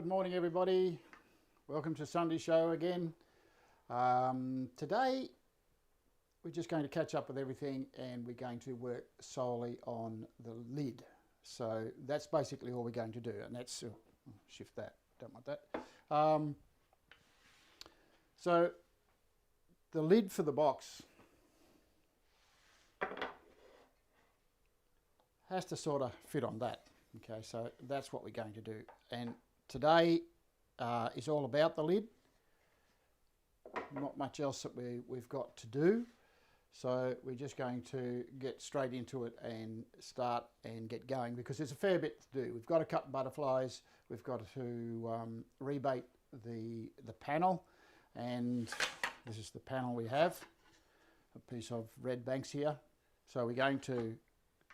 Good morning everybody. Welcome to Sunday show again. Today we're just going to catch up with everything and we're going to work solely on the lid. So that's basically all we're going to do, and that's shift that, don't want that. So the lid for the box has to sort of fit on that. Okay, so that's what we're going to do, and today is all about the lid. Not much else that we've got to do, so we're just going to get straight into it and start and get going, because there's a fair bit to do. We've got to cut butterflies, we've got to rebate the panel, and this is the panel we have, a piece of red banks here. So we're going to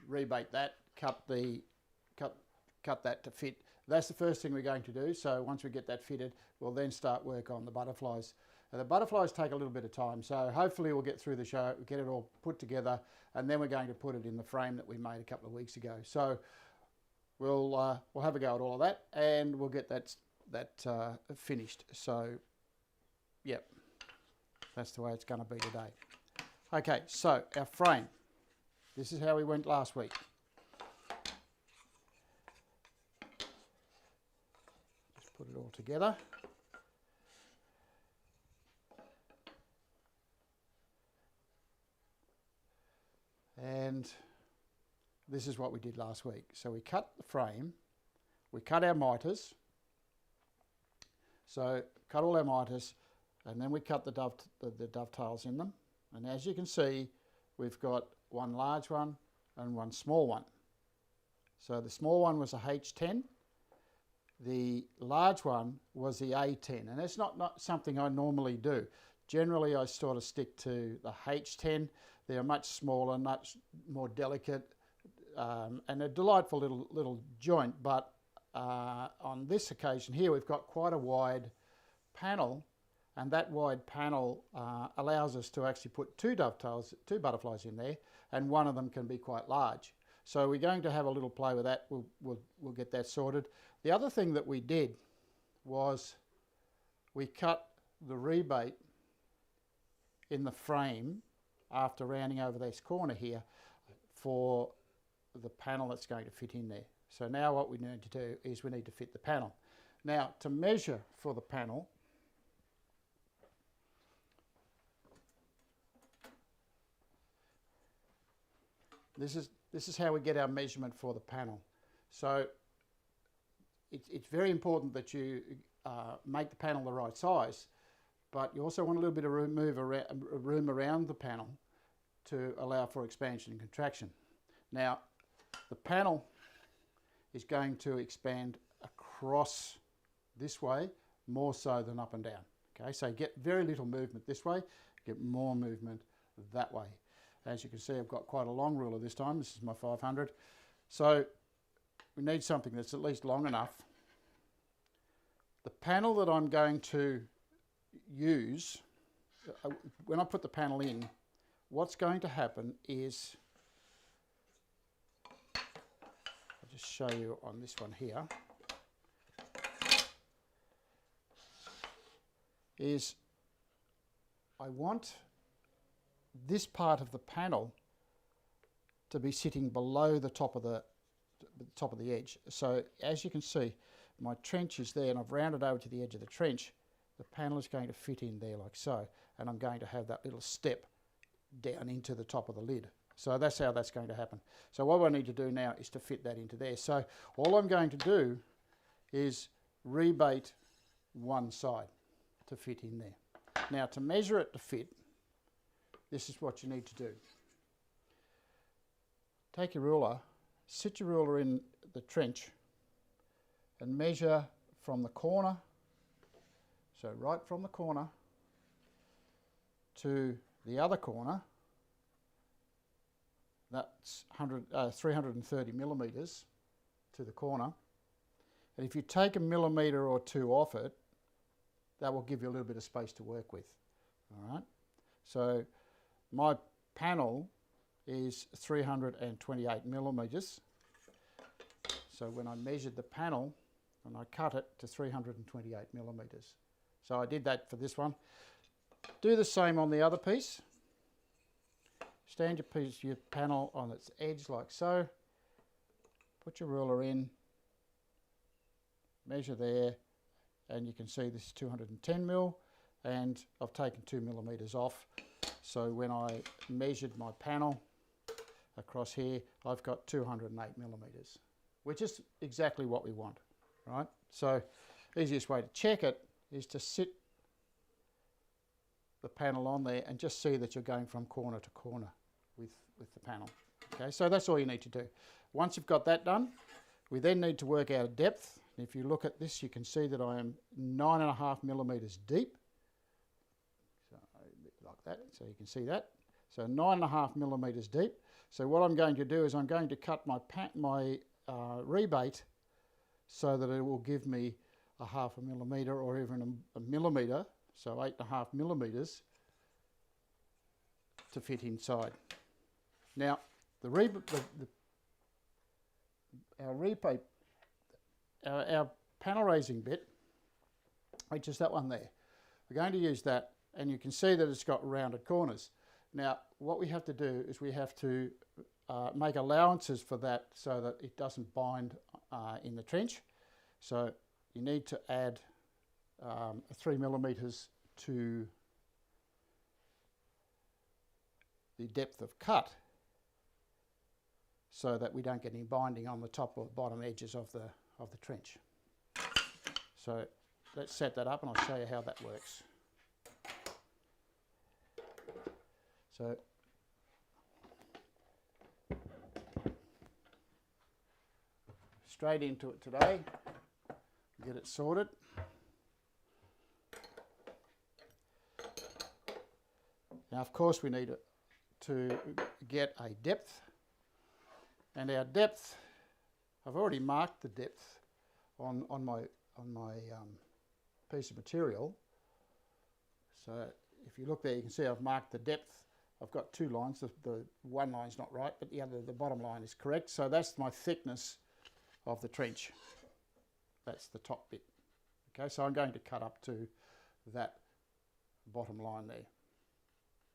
rebate that, cut that to fit. That's the first thing we're going to do. So once we get that fitted, we'll then start work on the butterflies. The butterflies take a little bit of time, so hopefully we'll get through the show, get it all put together, and then we're going to put it in the frame that we made a couple of weeks ago. So we'll have a go at all of that, and we'll get that finished. So yep, that's the way it's going to be today. Okay, so our frame. This is how we went last week. Just put it all together. And this is what we did last week. So we cut the frame, we cut our miters. So cut all our miters, and then we cut the dovetails in them. And as you can see, we've got one large one and one small one. So the small one was a H10, the large one was the A10, and that's not something I normally do. Generally I sort of stick to the H10. They're much smaller, much more delicate, and a delightful little joint, but on this occasion here we've got quite a wide panel, and that wide panel allows us to actually put two butterflies in there, and one of them can be quite large. So we're going to have a little play with that. We'll get that sorted. The other thing that we did was we cut the rebate in the frame after rounding over this corner here for the panel that's going to fit in there. So now what we need to do is we need to fit the panel. Now to measure for the panel, this is how we get our measurement for the panel. So it's very important that you make the panel the right size, but you also want a little bit of room around the panel to allow for expansion and contraction. Now the panel is going to expand across this way more so than up and down. Okay, so get very little movement this way, get more movement that way. As you can see, I've got quite a long ruler this time. This is my 500. So we need something that's at least long enough. The panel that I'm going to use, when I put the panel in, what's going to happen is, I'll just show you on this one here, is I want this part of the panel to be sitting below the top of the edge. So as you can see, my trench is there, and I've rounded over to the edge of the trench. The panel is going to fit in there like so, and I'm going to have that little step down into the top of the lid. So that's how that's going to happen. So what I need to do now is to fit that into there. So all I'm going to do is rebate one side to fit in there. Now to measure it to fit, this is what you need to do. Take your ruler, sit your ruler in the trench, and measure from the corner, so right from the corner to the other corner. That's 330 millimetres to the corner. And if you take a millimetre or two off it, that will give you a little bit of space to work with. All right. So my panel is 328 millimetres. So when I measured the panel, and I cut it to 328 millimetres. So I did that for this one. Do the same on the other piece. Stand your panel on its edge like so. Put your ruler in, measure there, and you can see this is 210 mil, and I've taken 2 millimetres off. So when I measured my panel across here, I've got 208 millimetres, which is exactly what we want, right? So easiest way to check it is to sit the panel on there and just see that you're going from corner to corner with the panel. Okay, so that's all you need to do. Once you've got that done, we then need to work out a depth. If you look at this, you can see that I am 9.5 millimetres deep. So like that, so you can see that. So 9.5 millimetres deep. So what I'm going to do is I'm going to cut my rebate so that it will give me a 0.5 millimetre or even a millimetre, so 8.5 millimetres to fit inside. Now, our panel raising bit, which is that one there, we're going to use that, and you can see that it's got rounded corners. Now, what we have to do is we have to make allowances for that so that it doesn't bind in the trench. So you need to add 3 millimetres to the depth of cut so that we don't get any binding on the top or bottom edges of the trench. So let's set that up and I'll show you how that works. So straight into it today, get it sorted. Now of course we need to get a depth, and our depth, I've already marked the depth on my piece of material. So if you look there, you can see I've marked the depth. I've got two lines. The one line's not right, but the bottom line is correct. So that's my thickness of the trench. That's the top bit. Okay, so I'm going to cut up to that bottom line there.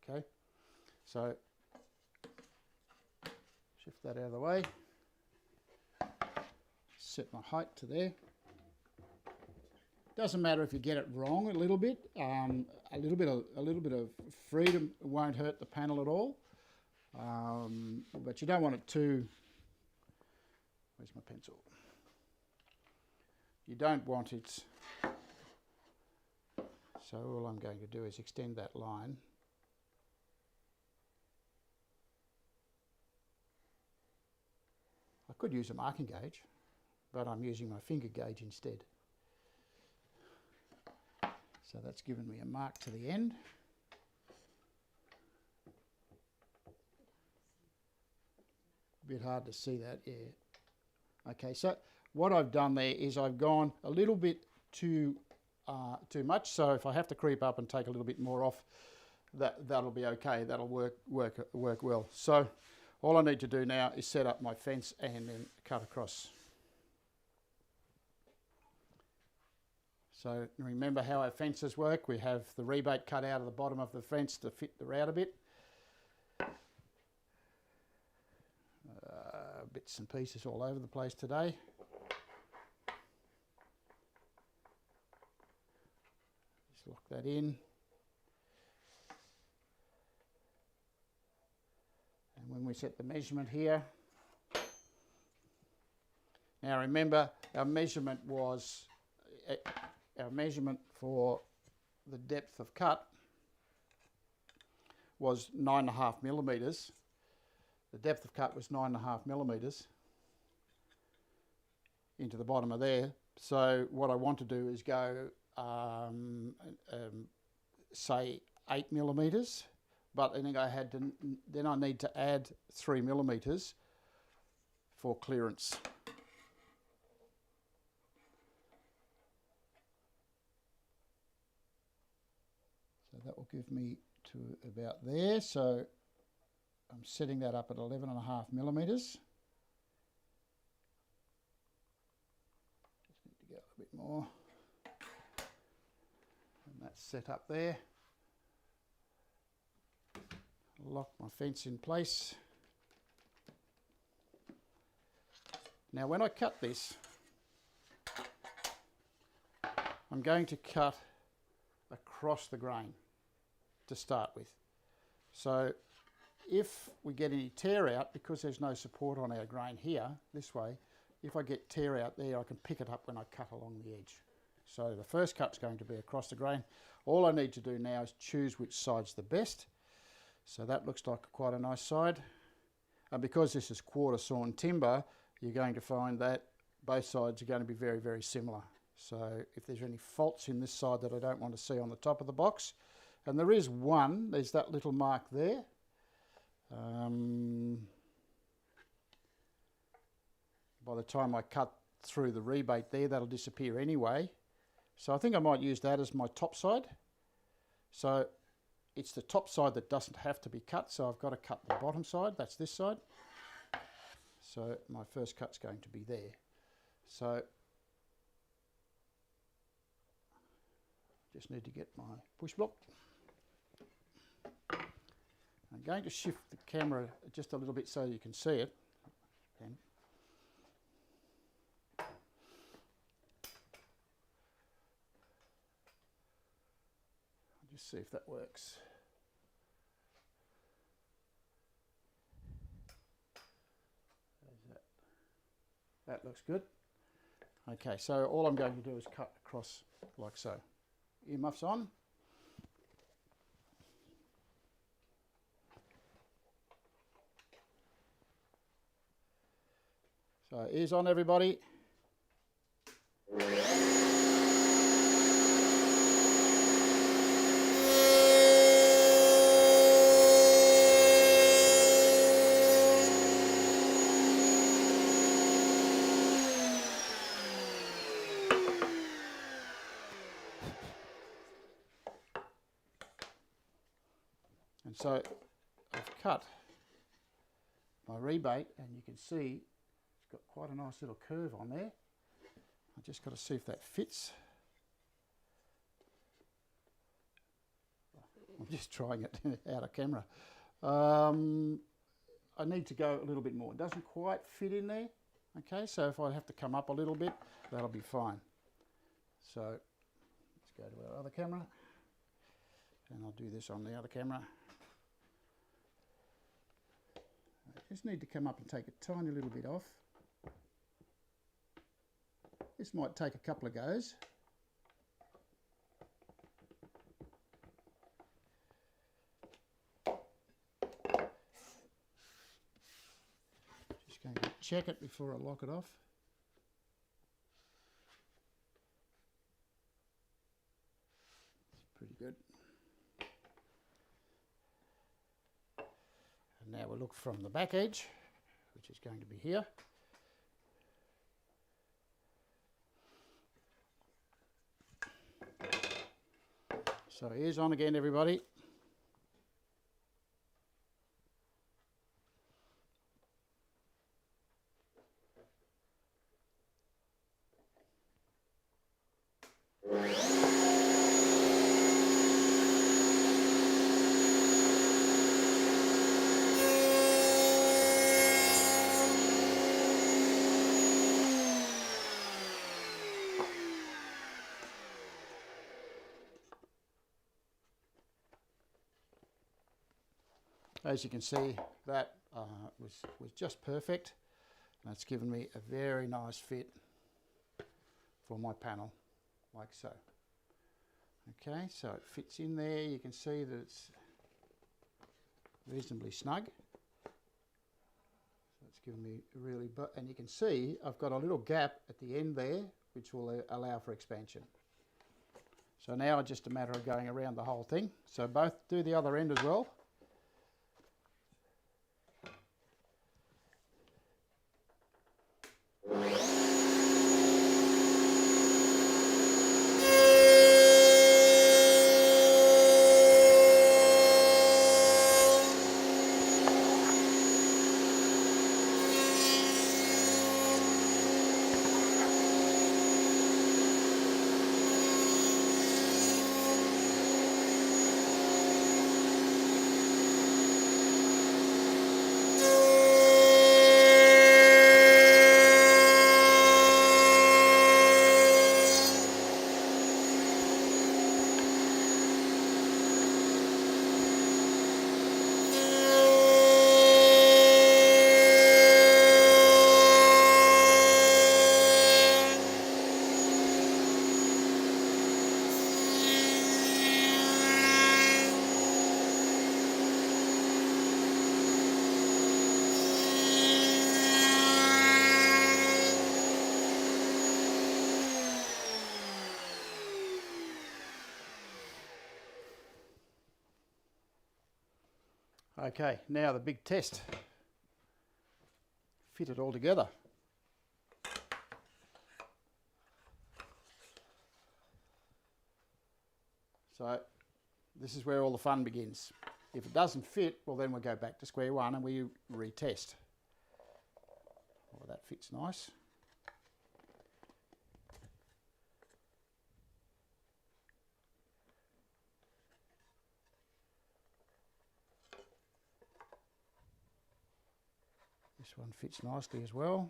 Okay, so shift that out of the way. Set my height to there. Doesn't matter if you get it wrong a little bit. A little bit of freedom won't hurt the panel at all. But you don't want it too. Where's my pencil? You don't want it. So all I'm going to do is extend that line. I could use a marking gauge, but I'm using my finger gauge instead. So that's given me a mark to the end. A bit hard to see that, yeah. Okay, so what I've done there is I've gone a little bit too much. So if I have to creep up and take a little bit more off, that'll be okay. That'll work well. So all I need to do now is set up my fence and then cut across. So remember how our fences work. We have the rebate cut out of the bottom of the fence to fit the router bit. Bits and pieces all over the place today. Just lock that in. And when we set the measurement here, now remember our measurement for the depth of cut was 9.5 millimetres. The depth of cut was 9.5 millimetres into the bottom of there. So what I want to do is go, say 8 millimetres, but then I need to add 3 millimetres for clearance. So that will give me to about there. So I'm setting that up at 11.5 millimetres. Just need to go more. And that's set up there. Lock my fence in place. Now when I cut this, I'm going to cut across the grain to start with. So if we get any tear out, because there's no support on our grain here, this way, if I get tear out there, I can pick it up when I cut along the edge. So the first cut's going to be across the grain. All I need to do now is choose which side's the best. So that looks like quite a nice side. And because this is quarter sawn timber, you're going to find that both sides are going to be very, very similar. So if there's any faults in this side that I don't want to see on the top of the box, and there is one, there's that little mark there. By the time I cut through the rebate there, that'll disappear anyway. So I think I might use that as my top side. So it's the top side that doesn't have to be cut, so I've got to cut the bottom side, that's this side. So my first cut's going to be there. So just need to get my push block. I'm going to shift the camera just a little bit so you can see it. And I'll just see if that works. That looks good. Okay, so all I'm going to do is cut across like so. Earmuffs on. So ears on, everybody. And so I've cut my rebate, and you can see it's got quite a nice little curve on there. I just got to see if that fits. I'm just trying it out of camera. I need to go a little bit more. It doesn't quite fit in there. Okay, so if I have to come up a little bit, that'll be fine. So let's go to our other camera, and I'll do this on the other camera. I just need to come up and take a tiny little bit off. This might take a couple of goes. Just going to check it before I lock it off. It's pretty good. And now we'll look from the back edge, which is going to be here. So ears on again, everybody. As you can see, that was just perfect, and it's given me a very nice fit for my panel, like so. Okay, so it fits in there. You can see that it's reasonably snug. So it's given me a really, and you can see I've got a little gap at the end there, which will allow for expansion. So now it's just a matter of going around the whole thing. So both do the other end as well. Okay, now the big test. Fit it all together. So this is where all the fun begins. If it doesn't fit, well then we'll go back to square one and we retest. Oh, that fits nice. This one fits nicely as well.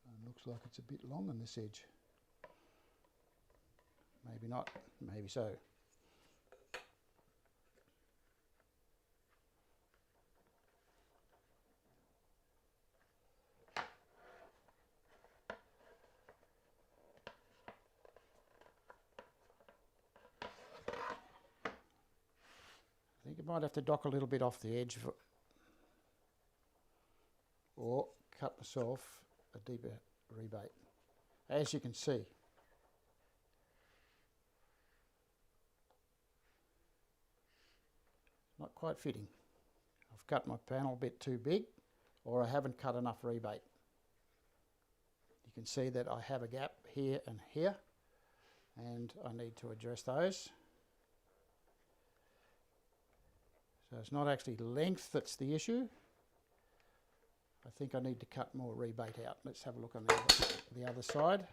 And looks like it's a bit long on this edge. Maybe not, maybe so. I think I might have to dock a little bit off the edge or cut myself a deeper rebate. As you can see, not quite fitting. I've cut my panel a bit too big, or I haven't cut enough rebate. You can see that I have a gap here and here, and I need to address those. So it's not actually length that's the issue. I think I need to cut more rebate out. Let's have a look on the other side.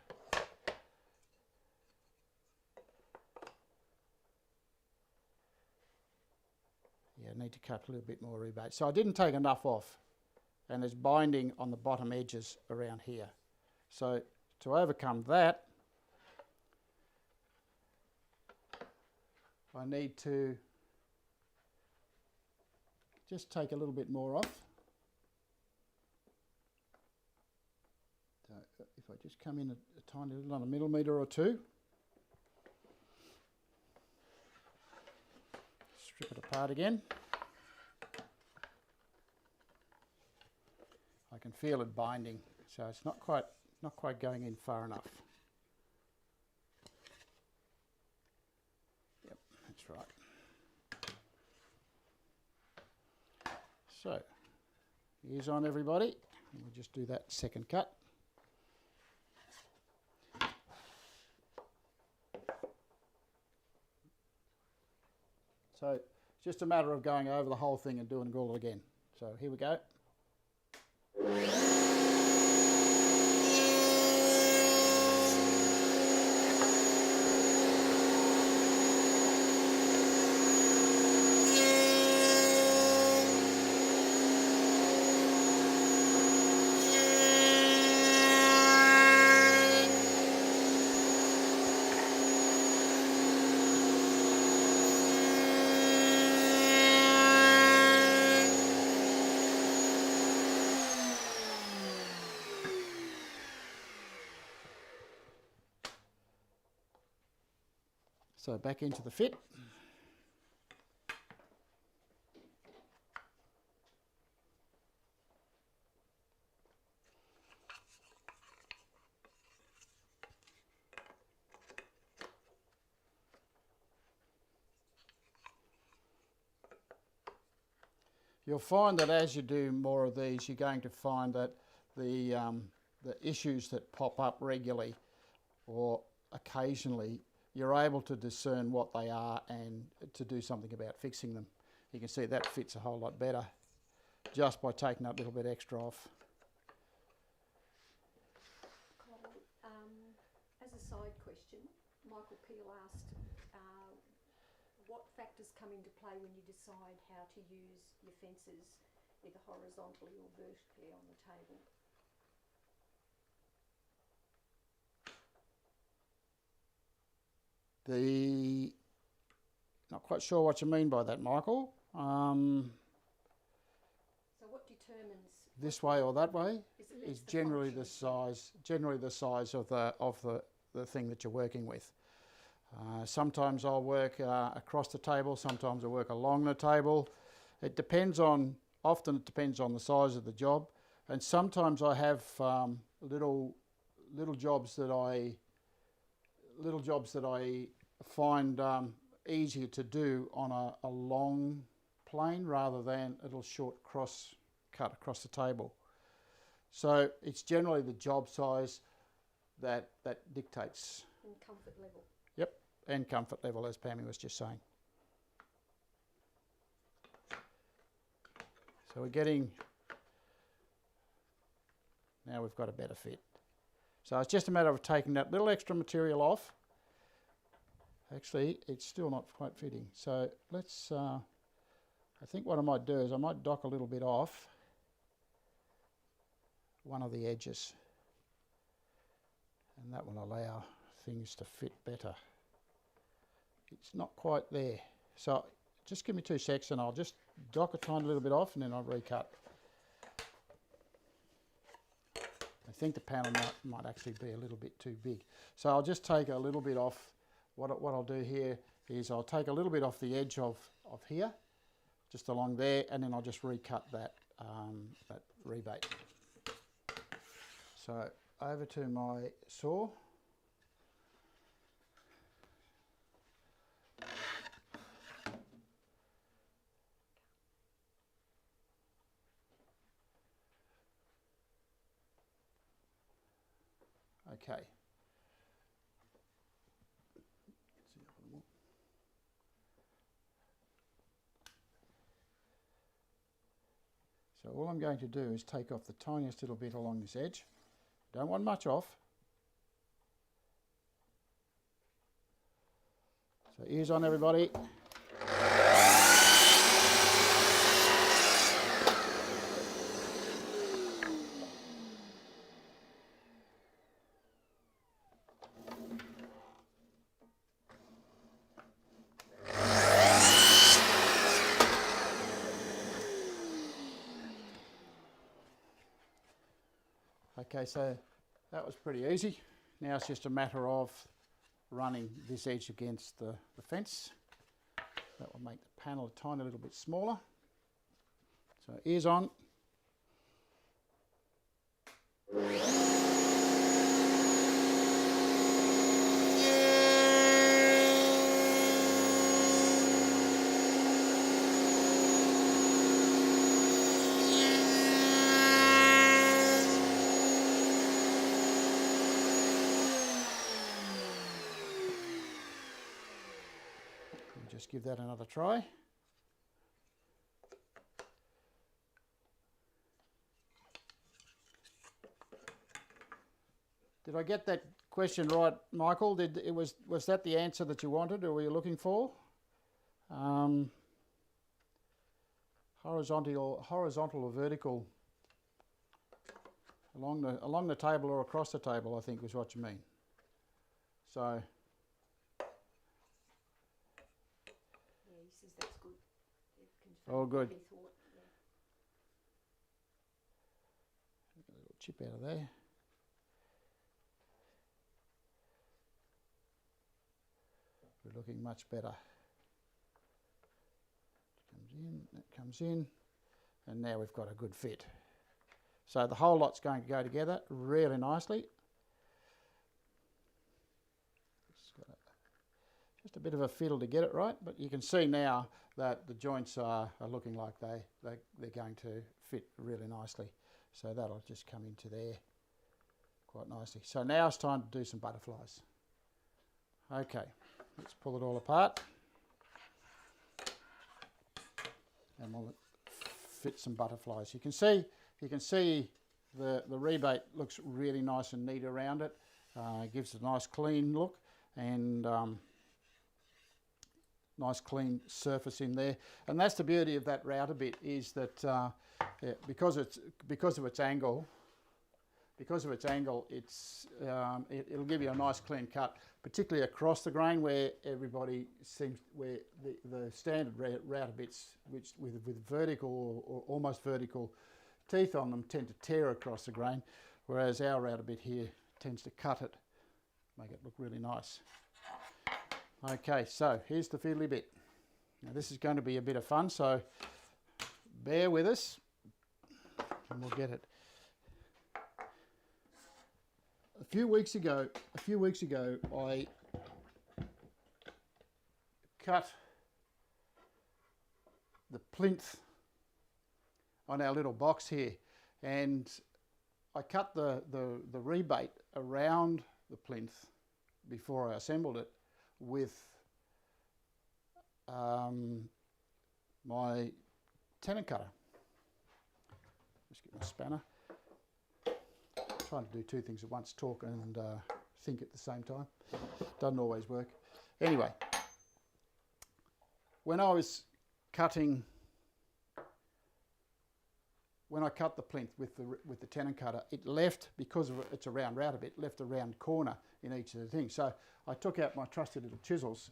Yeah, I need to cut a little bit more rebate. So I didn't take enough off, and there's binding on the bottom edges around here. So to overcome that, I need to just take a little bit more off. So if I just come in a tiny little, on a millimetre or two, strip it apart again. I can feel it binding, so it's not quite going in far enough. Yep, that's right. So, ears on everybody, and we'll just do that second cut. So, it's just a matter of going over the whole thing and doing it all again. So, here we go. So back into the fit. You'll find that as you do more of these, you're going to find that the issues that pop up regularly or occasionally, you're able to discern what they are and to do something about fixing them. You can see that fits a whole lot better just by taking that little bit extra off. Col, as a side question, Michael Peel asked what factors come into play when you decide how to use your fences, either horizontally or vertically on the table? Not quite sure what you mean by that, Michael. So what determines this way or that way is generally the size. Generally, the size of the thing that you're working with. Sometimes I'll work across the table. Sometimes I work along the table. It depends on. Often it depends on the size of the job, and sometimes I have little jobs that I little jobs that I find easier to do on a long plane rather than a little short cross cut across the table. So it's generally the job size that dictates. And comfort level. Yep, and comfort level, as Pammy was just saying. So we're getting, now we've got a better fit. So it's just a matter of taking that little extra material off. Actually, it's still not quite fitting. So let's, I think what I might do is I might dock a little bit off one of the edges. And that will allow things to fit better. It's not quite there. So just give me 2 seconds and I'll just dock a tiny little bit off and then I'll recut. I think the panel might actually be a little bit too big. So I'll just take a little bit off. What I'll do here is I'll take a little bit off the edge of here, just along there, and then I'll just recut that, that rebate. So over to my saw. Okay. So all I'm going to do is take off the tiniest little bit along this edge. Don't want much off. So ears on, everybody. Okay, so that was pretty easy. Now it's just a matter of running this edge against the fence. That will make the panel a tiny little bit smaller. So ears on. Just give that another try. Did I get that question right, Michael? Was that the answer that you wanted, or were you looking for? Horizontal or vertical along the table or across the table, I think was what you mean. So. That's good. Oh, good. Thought, yeah. A little chip out of there. We're looking much better. Comes in, that comes in, and now we've got a good fit. So the whole lot's going to go together really nicely. Just a bit of a fiddle to get it right, but you can see now that the joints are looking like they're going to fit really nicely. So that'll just come into there quite nicely. So now it's time to do some butterflies. Okay, let's pull it all apart. And we'll fit some butterflies. You can see the rebate looks really nice and neat around it. It gives a nice clean look and nice clean surface in there, and that's the beauty of that router bit, is that yeah, because of its angle, it's it'll give you a nice clean cut, particularly across the grain where the standard router bits, which with vertical or almost vertical teeth on them, tend to tear across the grain, whereas our router bit here tends to cut it, make it look really nice. Okay, so here's the fiddly bit. Now this is going to be a bit of fun, so bear with us and we'll get it. A few weeks ago I cut the plinth on our little box here, and I cut the rebate around the plinth before I assembled it with my tenon cutter. Just get my spanner. Trying to do two things at once, talk and think at the same time. Doesn't always work. Anyway, when I was cutting, when I cut the plinth with the tenon cutter, it left, because of it's a round router bit, left a round corner in each of the things. So I took out my trusty little chisels,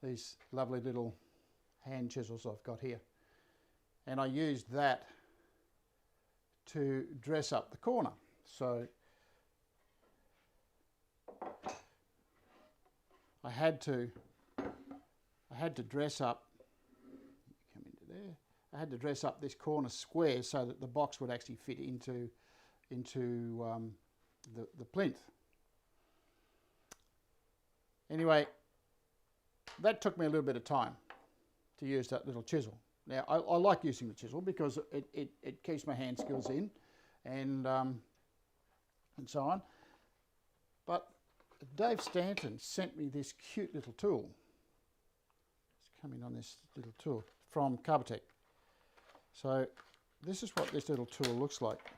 these lovely little hand chisels I've got here, and I used that to dress up the corner. So I had to dress up, come into there, I had to dress up this corner square so that the box would actually fit into the plinth. Anyway, that took me a little bit of time to use that little chisel. Now, I like using the chisel because it keeps my hand skills in and so on. But Dave Stanton sent me this cute little tool. Let's come in on this little tool from Keepsake. So this is what this little tool looks like.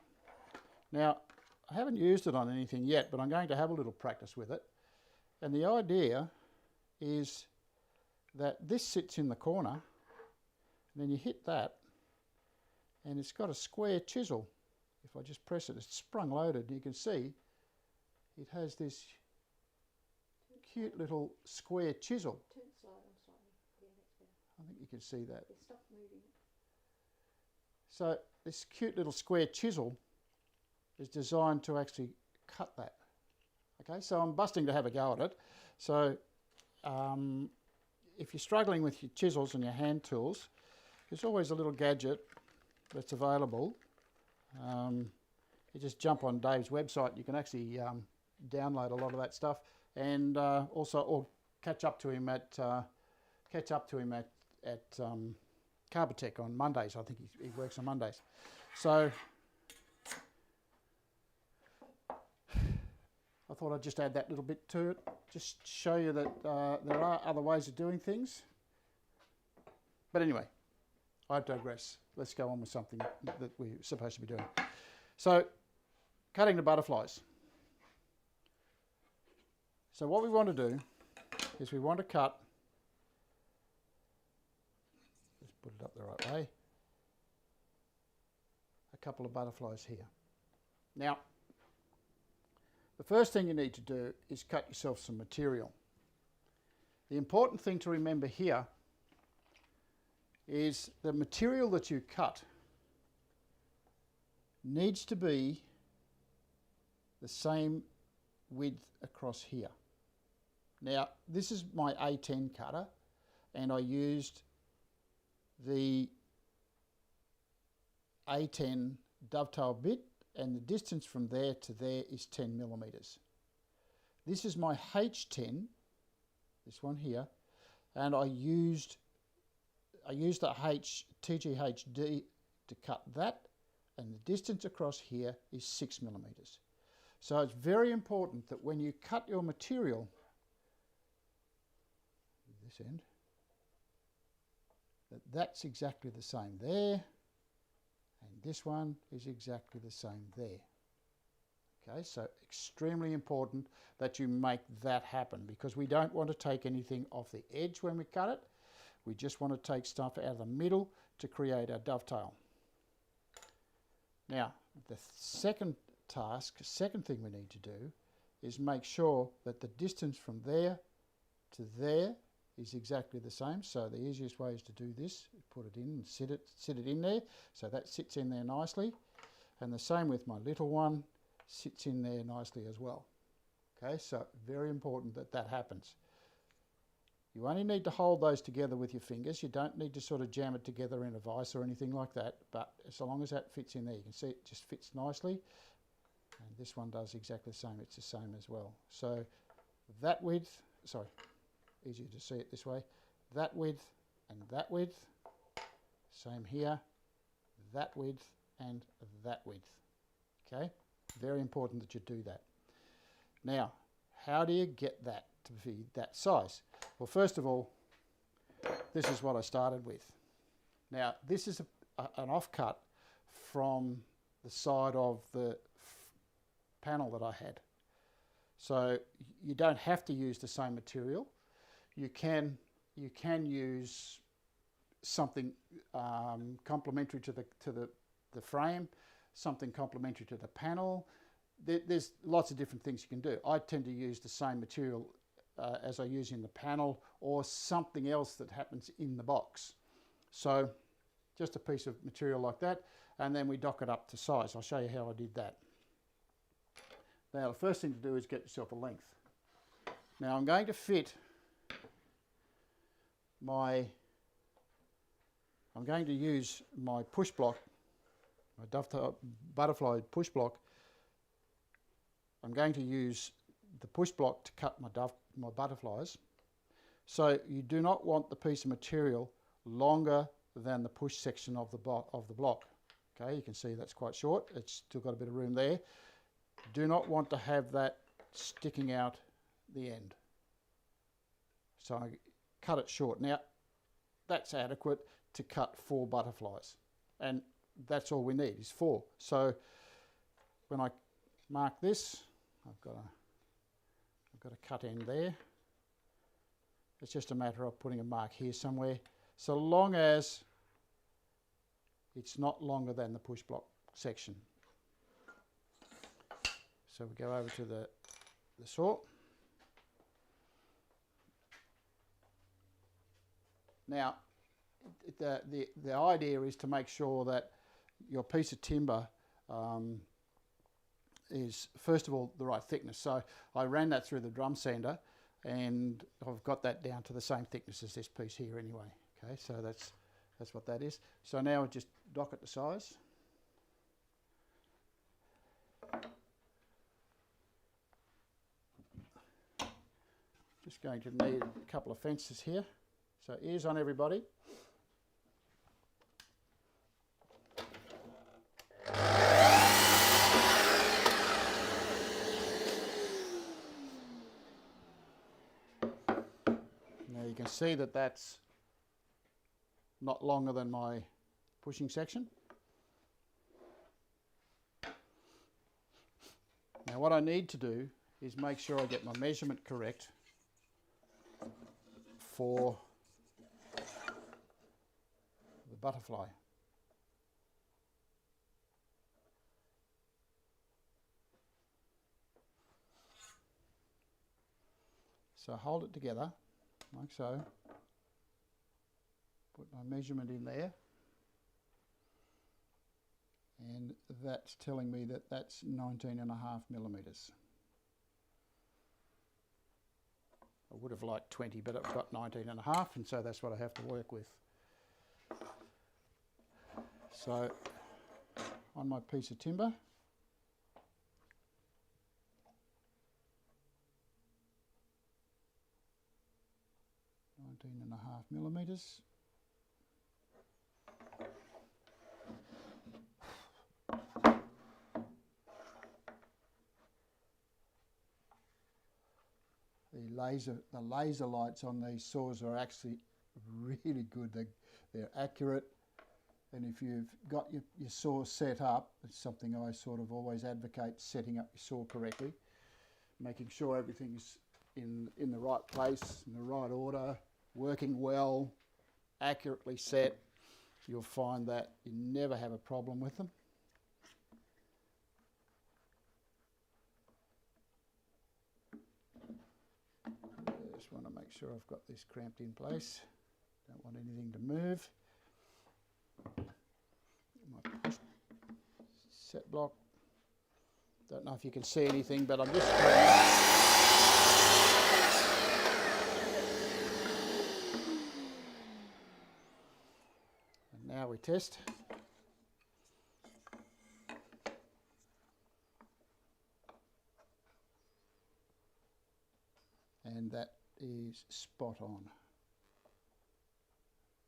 Now, I haven't used it on anything yet, but I'm going to have a little practice with it. And the idea is that this sits in the corner, and then you hit that, and it's got a square chisel. If I just press it, it's sprung loaded, and you can see it has this cute little square chisel. Turn it slightly. Yeah, that's better. I think you can see that. Yeah, stop moving. So this cute little square chisel is designed to actually cut that. Okay, so I'm busting to have a go at it. So if you're struggling with your chisels and your hand tools, there's always a little gadget that's available. You just jump on Dave's website. You can actually download a lot of that stuff, and also or catch up to him at Keepsake on Mondays. I think he works on Mondays. So I thought I'd just add that little bit to it, just show you that there are other ways of doing things. But anyway, I digress. Let's go on with something that we're supposed to be doing. So, cutting the butterflies. So what we want to do is we want to cut, let's put it up the right way, a couple of butterflies here. Now, the first thing you need to do is cut yourself some material. The important thing to remember here is the material that you cut needs to be the same width across here. Now, this is my A10 cutter, and I used the A10 dovetail bit, and the distance from there to there is 10 millimeters. This is my H10, this one here, and I used the TGHD to cut that, and the distance across here is 6 millimeters. So it's very important that when you cut your material, this end, that's exactly the same there, and this one is exactly the same there. Okay, so extremely important that you make that happen, because we don't want to take anything off the edge when we cut it. We just want to take stuff out of the middle to create our dovetail. Now, the second thing we need to do is make sure that the distance from there to there is exactly the same. So the easiest way is to do this, put it in and sit it in there, so that sits in there nicely. And the same with my little one, sits in there nicely as well. Okay, so very important that that happens. You only need to hold those together with your fingers. You don't need to sort of jam it together in a vise or anything like that, but so long as that fits in there, you can see it just fits nicely. And this one does exactly the same, it's the same as well. So that width, sorry, easier to see it this way. That width and that width. Same here. That width and that width. Okay, very important that you do that. Now, how do you get that to be that size? Well, first of all, this is what I started with. Now, this is an offcut from the side of the panel that I had. So you don't have to use the same material. You can use something complementary to the frame, something complementary to the panel. There's lots of different things you can do. I tend to use the same material as I use in the panel, or something else that happens in the box. So just a piece of material like that, and then we dock it up to size. I'll show you how I did that. Now, the first thing to do is get yourself a length. Now, I'm going to fit I'm going to use my push block, my dovetail butterfly push block. I'm going to use the push block to cut my butterflies. So you do not want the piece of material longer than the push section of the block. Okay, you can see that's quite short. It's still got a bit of room there. Do not want to have that sticking out the end. So I cut it short. Now, that's adequate to cut 4 butterflies, and that's all we need is 4. So when I mark this, I've got a cut end there. It's just a matter of putting a mark here somewhere, so long as it's not longer than the push block section. So we go over to the saw. Now, the idea is to make sure that your piece of timber is, first of all, the right thickness. So I ran that through the drum sander, and I've got that down to the same thickness as this piece here anyway. Okay, so that's what that is. So now I just dock it to size. Just going to need a couple of fences here. So ears on, everybody. Now you can see that that's not longer than my pushing section. Now what I need to do is make sure I get my measurement correct for the butterfly. So hold it together like so, put my measurement in there, and that's telling me that that's 19.5 millimetres. I would have liked 20, but I've got 19.5, and so that's what I have to work with. So on my piece of timber, millimetres. The laser lights on these saws are actually really good. They're accurate, and if you've got your saw set up, it's something I sort of always advocate, setting up your saw correctly, making sure everything's in the right place, in the right order, working well, accurately set. You'll find that you never have a problem with them. I just want to make sure I've got this cramped in place. Don't want anything to move. My push set block. Don't know if you can see anything, but I'm just and now we test. And that is spot on.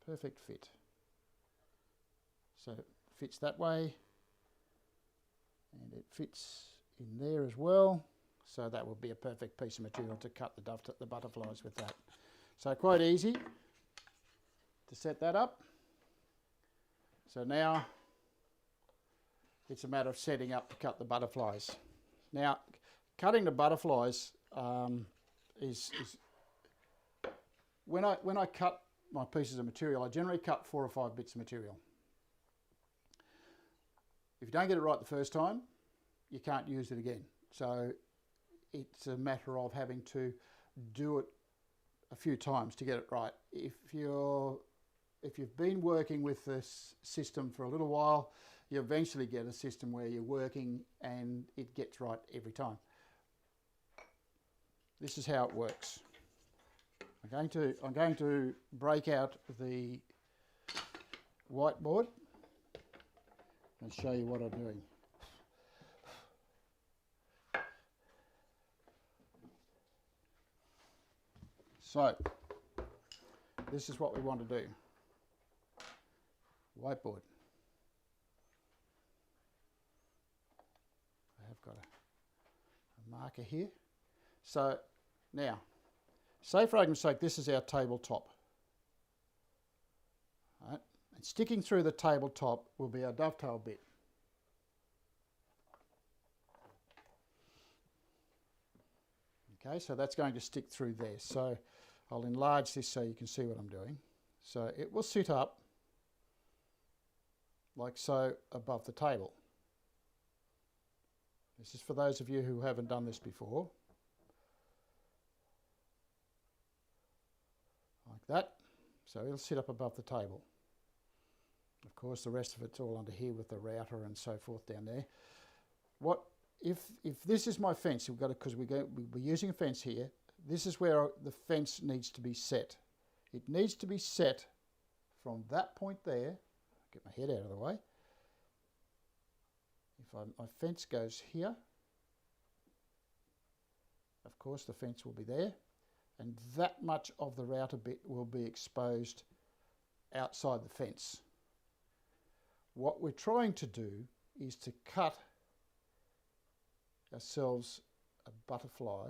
Perfect fit. So it fits that way, and it fits in there as well. So that would be a perfect piece of material to cut the butterflies with that. So quite easy to set that up. So now it's a matter of setting up to cut the butterflies. Now, cutting the butterflies is when I cut my pieces of material, I generally cut 4 or 5 bits of material. If you don't get it right the first time, you can't use it again. So it's a matter of having to do it a few times to get it right. If you've been working with this system for a little while, you eventually get a system where you're working and it gets right every time. This is how it works. I'm going to break out the whiteboard and show you what I'm doing. So, this is what we want to do. Whiteboard. I have got a marker here. So, now, say for argument's sake, this is our tabletop. Right? And sticking through the tabletop will be our dovetail bit. Okay, so that's going to stick through there. So I'll enlarge this so you can see what I'm doing. So it will sit up like so above the table. This is for those of you who haven't done this before. Like that. So it'll sit up above the table. Of course, the rest of it's all under here with the router and so forth down there. What if this is my fence? We've got because we're using a fence here. This is where the fence needs to be set. It needs to be set from that point there. Get my head out of the way. If my fence goes here, of course the fence will be there, and that much of the router bit will be exposed outside the fence. What we're trying to do is to cut ourselves a butterfly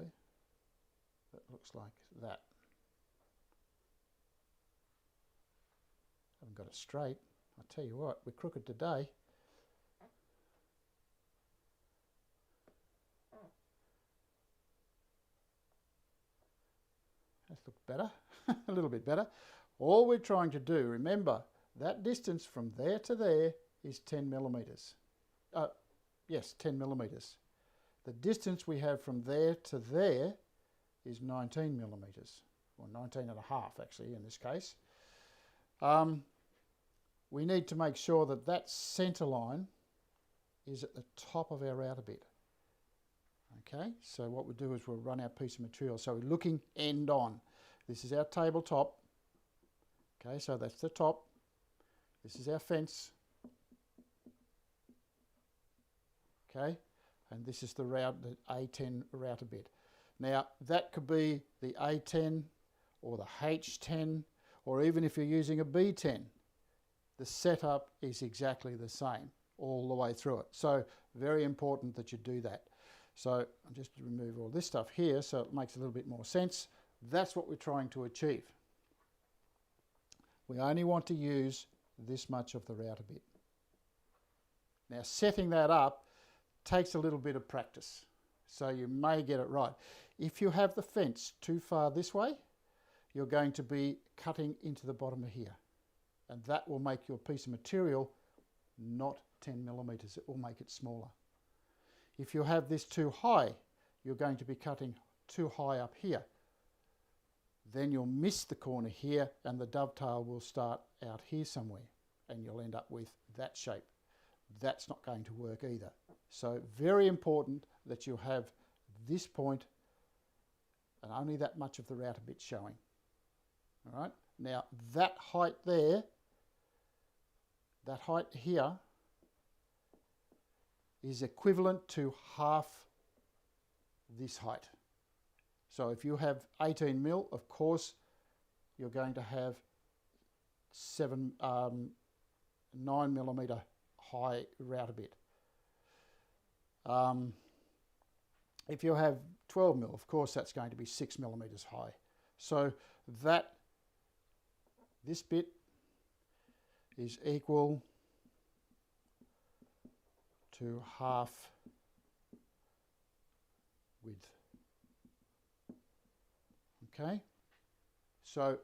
that looks like that. Haven't got it straight. I'll tell you what, we're crooked today. That looks better, a little bit better. All we're trying to do, remember, that distance from there to there is 10 millimetres. Yes, 10 millimetres. The distance we have from there to there is 19 millimetres, or 19 and a half actually in this case. We need to make sure that that centre line is at the top of our router bit. Okay, so what we'll do is we'll run our piece of material. So we're looking end on. This is our tabletop. Okay, so that's the top. This is our fence. Okay, and this is the A10 router bit. Now that could be the A10 or the H10, or even if you're using a B10, the setup is exactly the same all the way through it. So very important that you do that. So I'll just remove all this stuff here so it makes a little bit more sense. That's what we're trying to achieve. We only want to use this much of the router bit. Now setting that up takes a little bit of practice, so you may get it right. If you have the fence too far this way, you're going to be cutting into the bottom of here, and that will make your piece of material not 10 millimetres, it will make it smaller. If you have this too high, you're going to be cutting too high up here. Then you'll miss the corner here and the dovetail will start out here somewhere and you'll end up with that shape. That's not going to work either. So very important that you have this point and only that much of the router bit showing. All right. Now that height there, that height here is equivalent to half this height. So if you have 18 mil, of course, you're going to have 9 millimetre high router bit. If you have 12 mil, of course, that's going to be 6 millimetres high. So this bit is equal to half width. Okay, so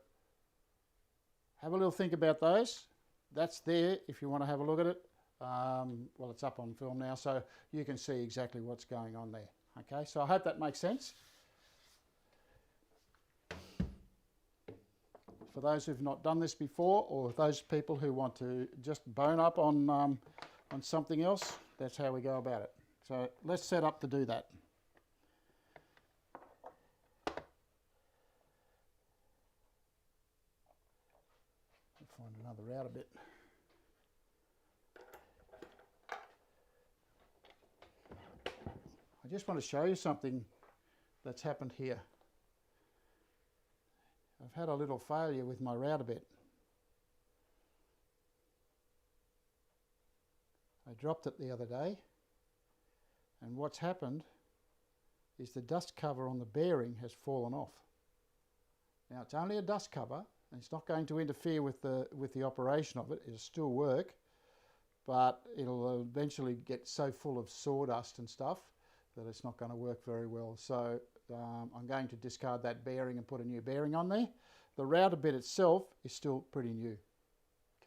have a little think about those. That's there if you want to have a look at it. Well, it's up on film now, so you can see exactly what's going on there. Okay, so I hope that makes sense. For those who've not done this before, or those people who want to just bone up on something else, that's how we go about it. So let's set up to do that. I'll find another router bit. I just want to show you something that's happened here. I've had a little failure with my router bit. I dropped it the other day, and what's happened is the dust cover on the bearing has fallen off. Now it's only a dust cover, and it's not going to interfere with the operation of it. It'll still work, but it'll eventually get so full of sawdust and stuff that it's not going to work very well. So I'm going to discard that bearing and put a new bearing on there. The router bit itself is still pretty new.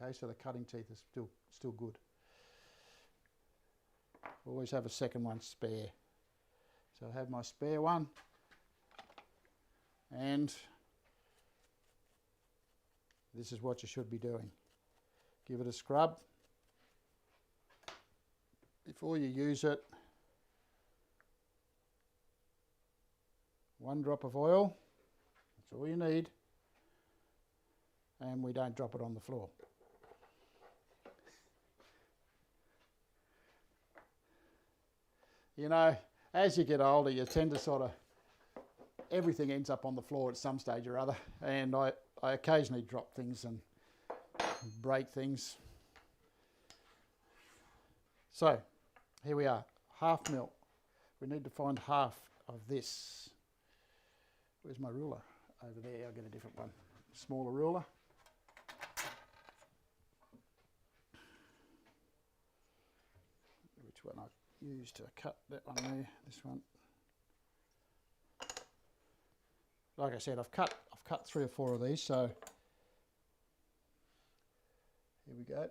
Okay, so the cutting teeth is still good. Always have a second one spare. So I have my spare one, and this is what you should be doing. Give it a scrub before you use it. 1 drop of oil, that's all you need, and we don't drop it on the floor. You know, as you get older, you tend to sort of, everything ends up on the floor at some stage or other, and I occasionally drop things and break things. So, here we are, 1/2 mil. We need to find half of this. Where's my ruler? Over there. I'll get a different one. Smaller ruler. Which one I used to cut? That one there. This one. Like I said, I've cut 3 or 4 of these. So here we go.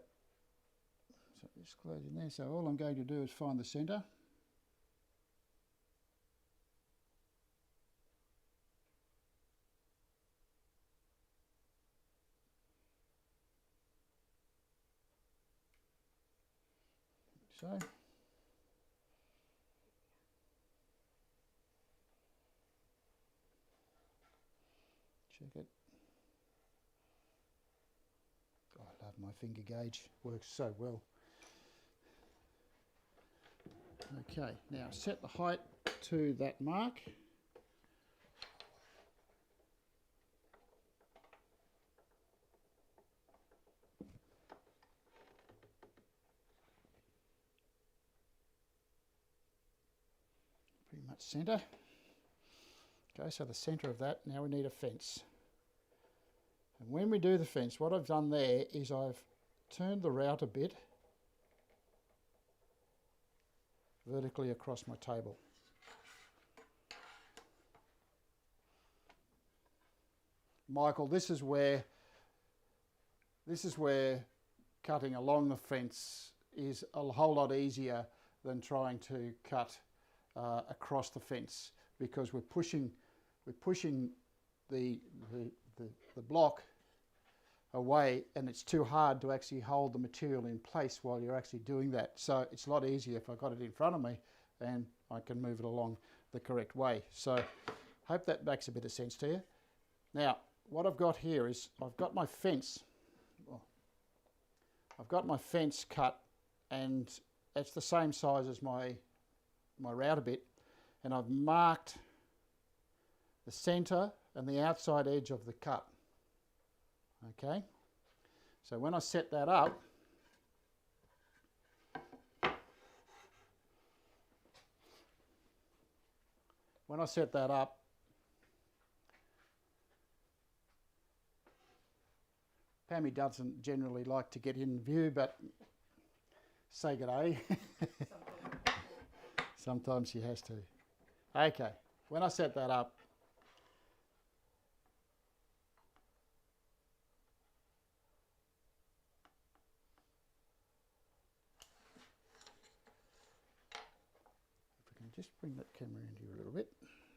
So just close in there. So all I'm going to do is find the centre. So, check it. Oh, I love my finger gauge, works so well. Okay, now set the height to that mark. Pretty much centre. Okay, so the centre of that, now we need a fence. And when we do the fence, what I've done there is I've turned the router bit vertically across my table. Michael, this is where cutting along the fence is a whole lot easier than trying to cut across the fence, because we're pushing the block away, and it's too hard to actually hold the material in place while you're actually doing that. So it's a lot easier if I've got it in front of me and I can move it along the correct way. So hope that makes a bit of sense to you. Now what I've got here is I've got my fence. I've got my fence cut, and it's the same size as my router bit, and I've marked the centre and the outside edge of the cut. Okay, so when I set that up, Pammy doesn't generally like to get in view, but say good day. Sometimes she has to. Okay, when I set that up, if we can just bring that camera in here a little bit.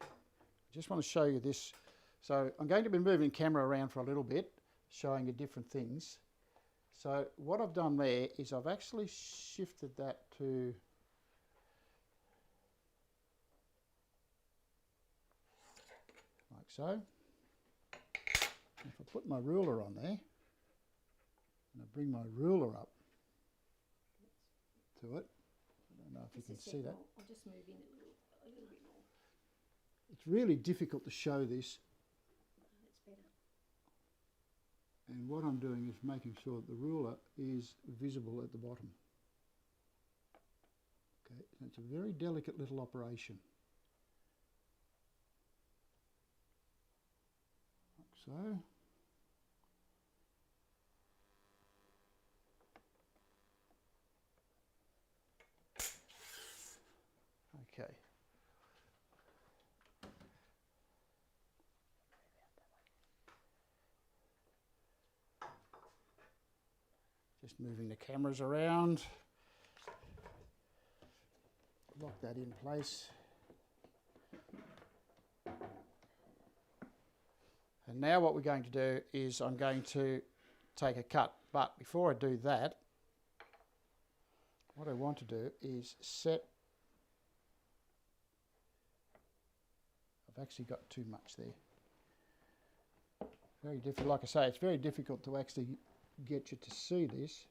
I just want to show you this. So I'm going to be moving camera around for a little bit, showing you different things. So what I've done there is I've actually shifted that to like so. If I put my ruler on there, and I bring my ruler up to it, I don't know if you can see that. I'll just move in a little bit more. It's really difficult to show this. That's better. And what I'm doing is making sure that the ruler is visible at the bottom. Okay, so it's a very delicate little operation. Like so. Okay. Just moving the cameras around. Lock that in place. And now what we're going to do is I'm going to take a cut. But before I do that, what I want to do is set. I've actually got too much there. Very difficult. Like I say, it's very difficult to actually get you to see this.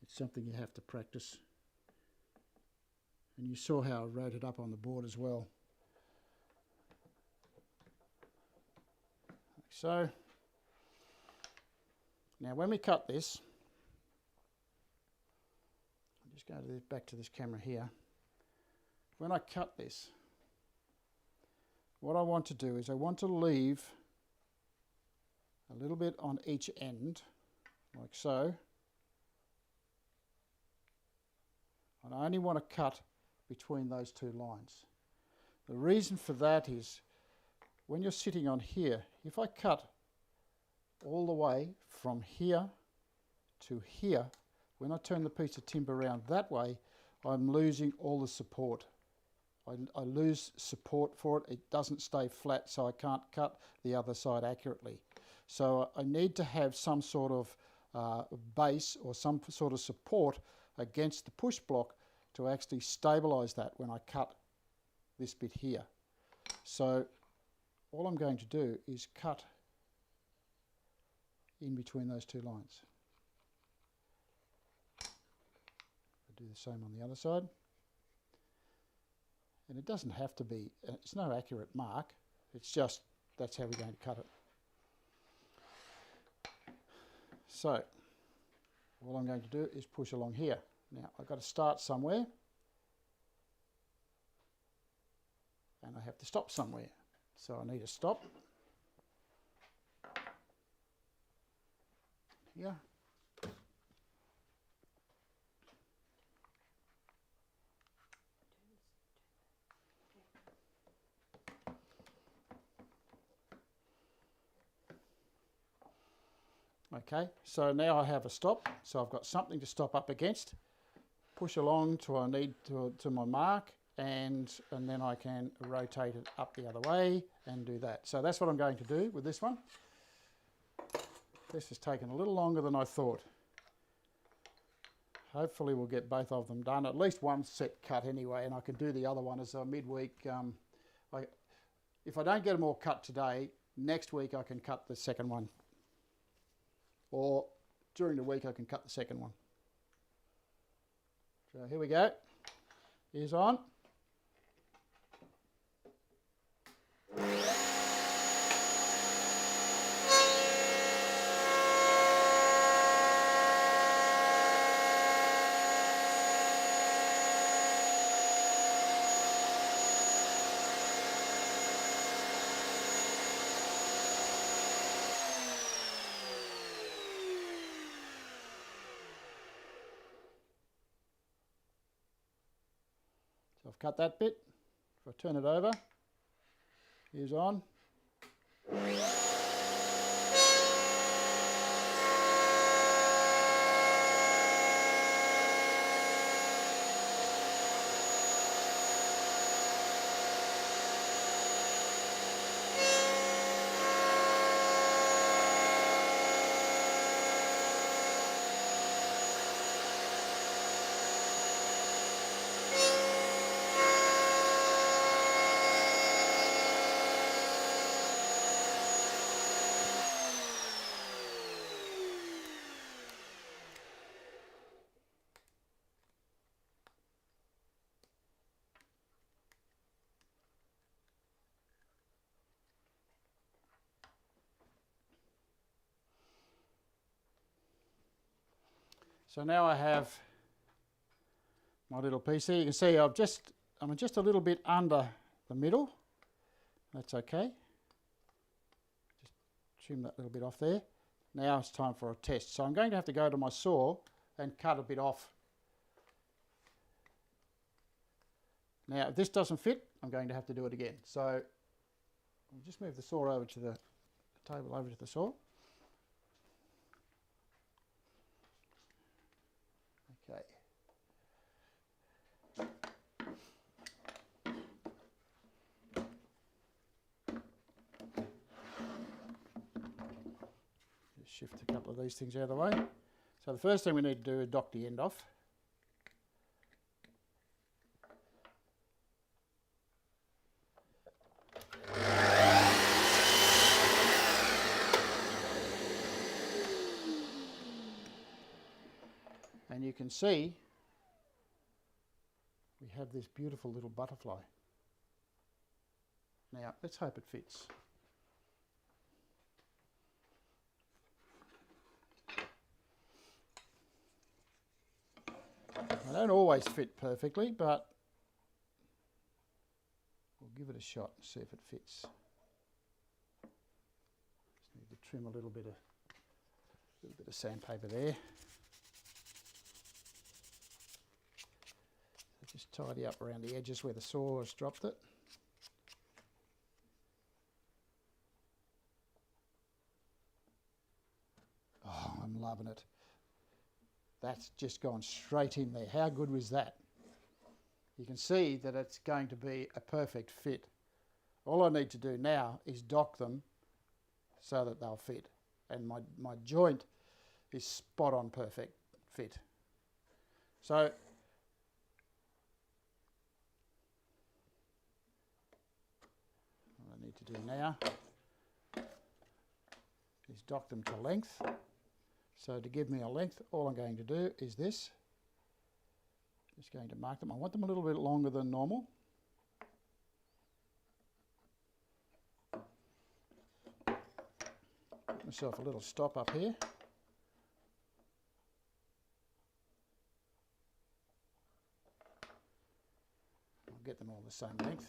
It's something you have to practice. And you saw how I wrote it up on the board as well. Like so. Now when we cut this, I'll just go to back to this camera here. When I cut this, what I want to do is I want to leave a little bit on each end, like so. And I only want to cut between those two lines. The reason for that is when you're sitting on here, if I cut all the way from here to here, when I turn the piece of timber around that way, I'm losing all the support. I lose support for it. It doesn't stay flat, so I can't cut the other side accurately. So I need to have some sort of base or some sort of support against the push block to actually stabilize that when I cut this bit here. So all I'm going to do is cut in between those two lines. I'll do the same on the other side. And it doesn't have to be, it's no accurate mark, it's just that's how we're going to cut it. So all I'm going to do is push along here. Now I've got to start somewhere and I have to stop somewhere. So I need to stop here. Okay, so now I have a stop, so I've got something to stop up against. Push along till I need to my mark, and then I can rotate it up the other way and do that. So that's what I'm going to do with this one. This has taken a little longer than I thought. Hopefully we'll get both of them done, at least one set cut anyway, and I can do the other one as a midweek. If I don't get them all cut today, next week I can cut the second one. Or during the week I can cut the second one. So here we go. Ears on. So I've cut that bit. If I turn it over, ears on. So now I have my little piece here. You can see I'm just a little bit under the middle. That's okay. Just trim that little bit off there. Now it's time for a test. So I'm going to have to go to my saw and cut a bit off. Now if this doesn't fit, I'm going to have to do it again. So I'll just move the saw over to the table, over to the saw. Okay. Just shift a couple of these things out of the way. So the first thing we need to do is dock the end off. And you can see we have this beautiful little butterfly. Now let's hope it fits. They don't always fit perfectly, but we'll give it a shot and see if it fits. Just need to trim a little bit of sandpaper there. Just tidy up around the edges where the saw has dropped it. Oh, I'm loving it. That's just gone straight in there. How good was that? You can see that it's going to be a perfect fit. All I need to do now is dock them so that they'll fit. And my joint is spot on perfect fit. So to do now is dock them to length. So to give me a length, all I'm going to do is this. Just going to mark them. I want them a little bit longer than normal. Put myself a little stop up here. I'll get them all the same length.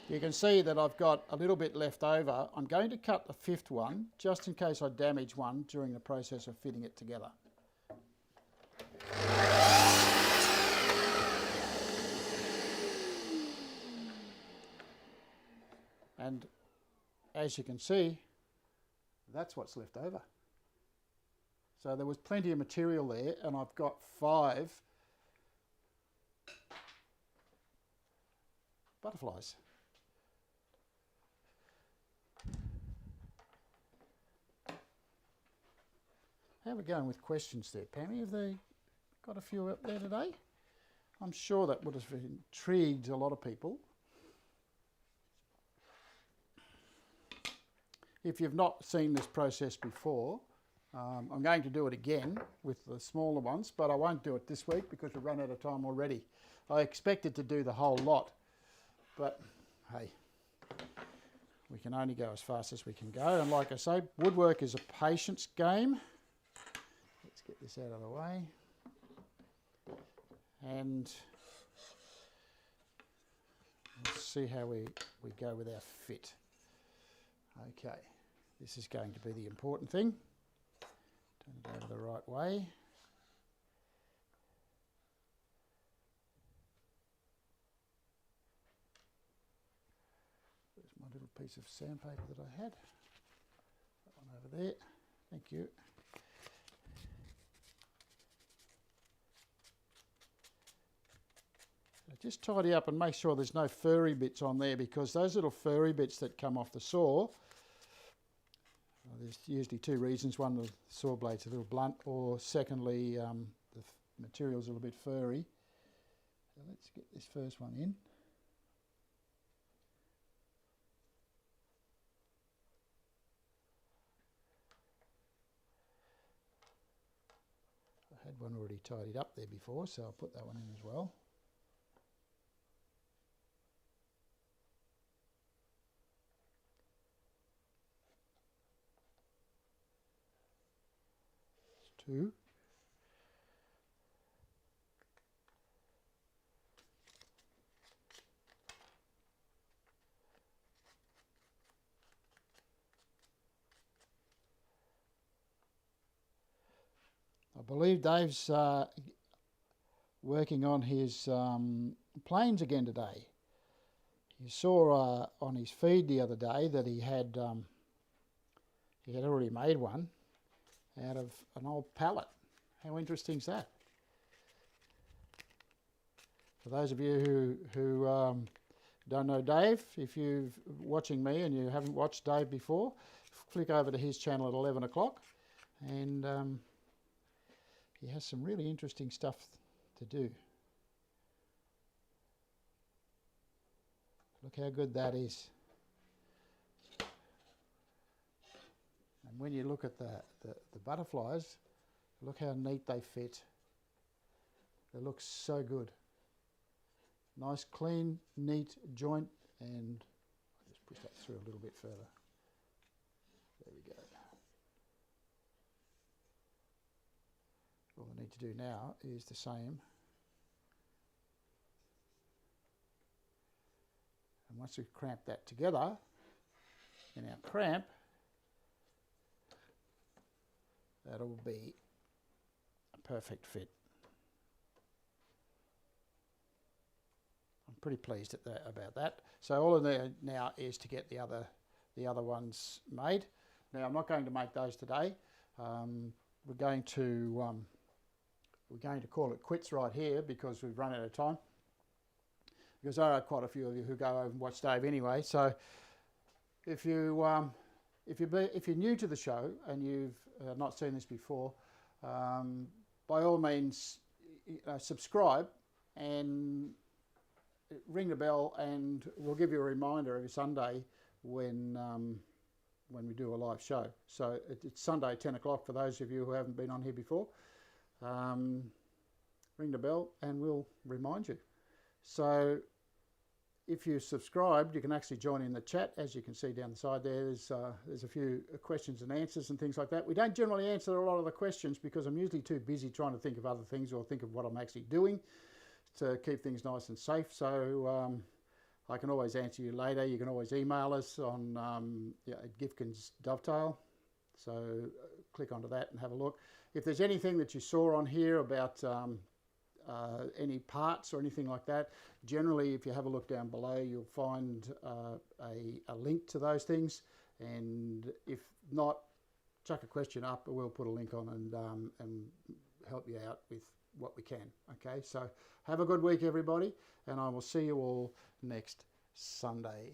You can see that I've got a little bit left over. I'm going to cut the fifth one just in case I damage one during the process of fitting it together. And as you can see, that's what's left over. So there was plenty of material there, and I've got 5 butterflies. How are we going with questions there, Pammy? Have they got a few up there today? I'm sure that would have intrigued a lot of people. If you've not seen this process before, I'm going to do it again with the smaller ones, but I won't do it this week because we've run out of time already. I expected to do the whole lot, but hey, we can only go as fast as we can go. And like I say, woodwork is a patience game. Let's get this out of the way. And let's see how we go with our fit. Okay, this is going to be the important thing. Turn it over the right way. There's my little piece of sandpaper that I had. That one over there. Thank you. Just tidy up and make sure there's no furry bits on there, because those little furry bits that come off the saw, there's usually 2 reasons. One, the saw blade's a little blunt, or secondly, the material's a little bit furry. So let's get this first one in. I had one already tidied up there before, so I'll put that one in as well. That's 2. I believe Dave's working on his planes again today. You saw on his feed the other day that he had already made one out of an old pallet. How interesting is that? For those of you who don't know Dave, if you're watching me and you haven't watched Dave before, flick over to his channel at 11 o'clock, and he has some really interesting stuff to do. Look how good that is. And when you look at the butterflies, look how neat they fit. They look so good. Nice, clean, neat joint, and I'll just push that through a little bit further. There we go. All I need to do now is the same. And once we cramp that together in our cramp, that'll be a perfect fit. I'm pretty pleased about that. So all of there now is to get the other ones made. Now I'm not going to make those today. We're going to call it quits right here because we've run out of time. Because I know quite a few of you who go over and watch Dave anyway. So if you're new to the show and you've not seen this before, by all means subscribe and ring the bell, and we'll give you a reminder every Sunday when we do a live show. So it's Sunday 10 o'clock for those of you who haven't been on here before. Ring the bell and we'll remind you. So if you subscribed, you can actually join in the chat. As you can see down the side there, there's a few questions and answers and things like that. We don't generally answer a lot of the questions because I'm usually too busy trying to think of other things or think of what I'm actually doing to keep things nice and safe. So I can always answer you later. You can always email us on Gifkins Dovetail. So click onto that and have a look. If there's anything that you saw on here about any parts or anything like that, generally if you have a look down below you'll find a link to those things, and if not, chuck a question up, we'll put a link on and help you out with what we can. Okay, so have a good week everybody, and I will see you all next Sunday.